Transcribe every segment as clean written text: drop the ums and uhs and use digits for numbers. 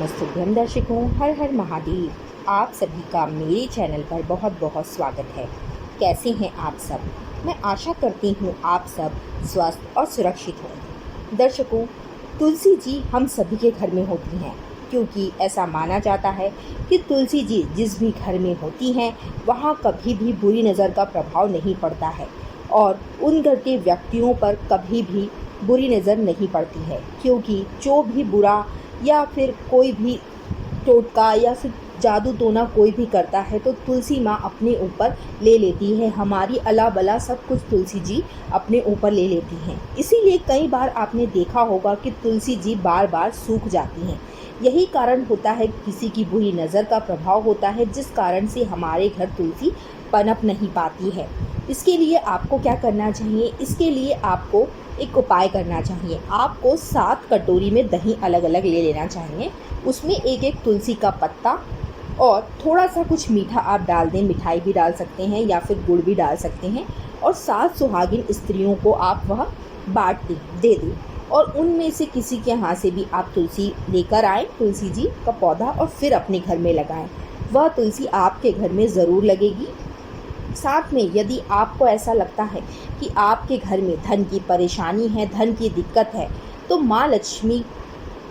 नमस्तुभ्यम दर्शकों, हर हर महादेव। आप सभी का मेरे चैनल पर बहुत बहुत स्वागत है। कैसे हैं आप सब? मैं आशा करती हूँ आप सब स्वस्थ और सुरक्षित हों। दर्शकों, तुलसी जी हम सभी के घर में होती हैं, क्योंकि ऐसा माना जाता है कि तुलसी जी जिस भी घर में होती हैं वहाँ कभी भी बुरी नज़र का प्रभाव नहीं पड़ता है और उन घर के व्यक्तियों पर कभी भी बुरी नज़र नहीं पड़ती है, क्योंकि जो भी बुरा या फिर कोई भी टोटका या फिर जादू टोना कोई भी करता है तो तुलसी माँ अपने ऊपर ले लेती है। हमारी अला बला सब कुछ तुलसी जी अपने ऊपर ले लेती हैं। इसीलिए कई बार आपने देखा होगा कि तुलसी जी बार बार सूख जाती हैं। यही कारण होता है, किसी की बुरी नज़र का प्रभाव होता है, जिस कारण से हमारे घर तुलसी पनप नहीं पाती है। इसके लिए आपको क्या करना चाहिए? इसके लिए आपको एक उपाय करना चाहिए। आपको 7 कटोरी में दही अलग अलग ले लेना चाहिए। उसमें एक एक तुलसी का पत्ता और थोड़ा सा कुछ मीठा आप डाल दें। मिठाई भी डाल सकते हैं या फिर गुड़ भी डाल सकते हैं। और 7 सुहागिन स्त्रियों को आप वह बांट दे दें और उनमें से किसी के यहाँ से भी आप तुलसी लेकर आएँ, तुलसी जी का पौधा, और फिर अपने घर में लगाएं। वह तुलसी आपके घर में ज़रूर लगेगी। साथ में यदि आपको ऐसा लगता है कि आपके घर में धन की परेशानी है, धन की दिक्कत है, तो माँ लक्ष्मी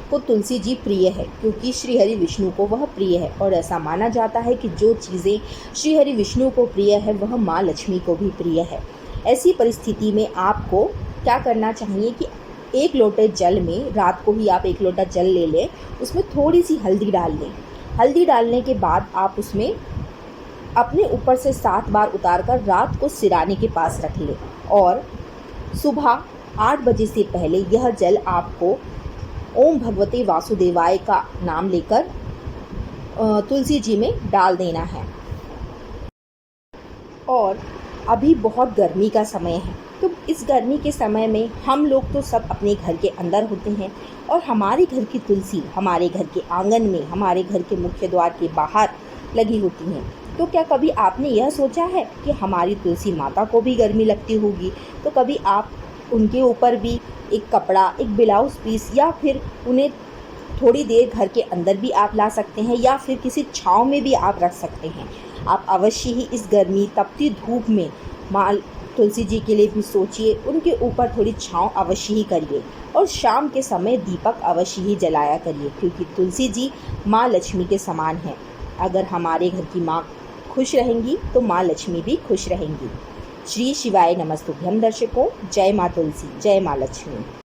को तुलसी जी प्रिय है, क्योंकि श्री हरि विष्णु को वह प्रिय है। और ऐसा माना जाता है कि जो चीज़ें श्री हरि विष्णु को प्रिय है वह माँ लक्ष्मी को भी प्रिय है। ऐसी परिस्थिति में आपको क्या करना चाहिए कि 1 लोटे जल में, रात को ही आप 1 लोटा जल ले लें, उसमें थोड़ी सी हल्दी डाल लें। हल्दी डालने के बाद आप उसमें अपने ऊपर से 7 बार उतारकर रात को सिराने के पास रख लें और सुबह 8 बजे से पहले यह जल आपको ओम भगवते वासुदेवाय का नाम लेकर तुलसी जी में डाल देना है। और अभी बहुत गर्मी का समय है, तो इस गर्मी के समय में हम लोग तो सब अपने घर के अंदर होते हैं और हमारे घर की तुलसी हमारे घर के आंगन में, हमारे घर के मुख्य द्वार के बाहर लगी होती हैं। तो क्या कभी आपने यह सोचा है कि हमारी तुलसी माता को भी गर्मी लगती होगी? तो कभी आप उनके ऊपर भी एक कपड़ा, एक ब्लाउज़ पीस, या फिर उन्हें थोड़ी देर घर के अंदर भी आप ला सकते हैं या फिर किसी छाँव में भी आप रख सकते हैं। आप अवश्य ही इस गर्मी तपती धूप में माँ तुलसी जी के लिए भी सोचिए, उनके ऊपर थोड़ी छाँव अवश्य ही करिए और शाम के समय दीपक अवश्य ही जलाया करिए, क्योंकि तुलसी जी माँ लक्ष्मी के समान हैं। अगर हमारे घर की माँ खुश रहेंगी तो माँ लक्ष्मी भी खुश रहेंगी। श्री शिवाय नमस्तुभ्यम दर्शकों। जय माँ तुलसी, जय माँ लक्ष्मी।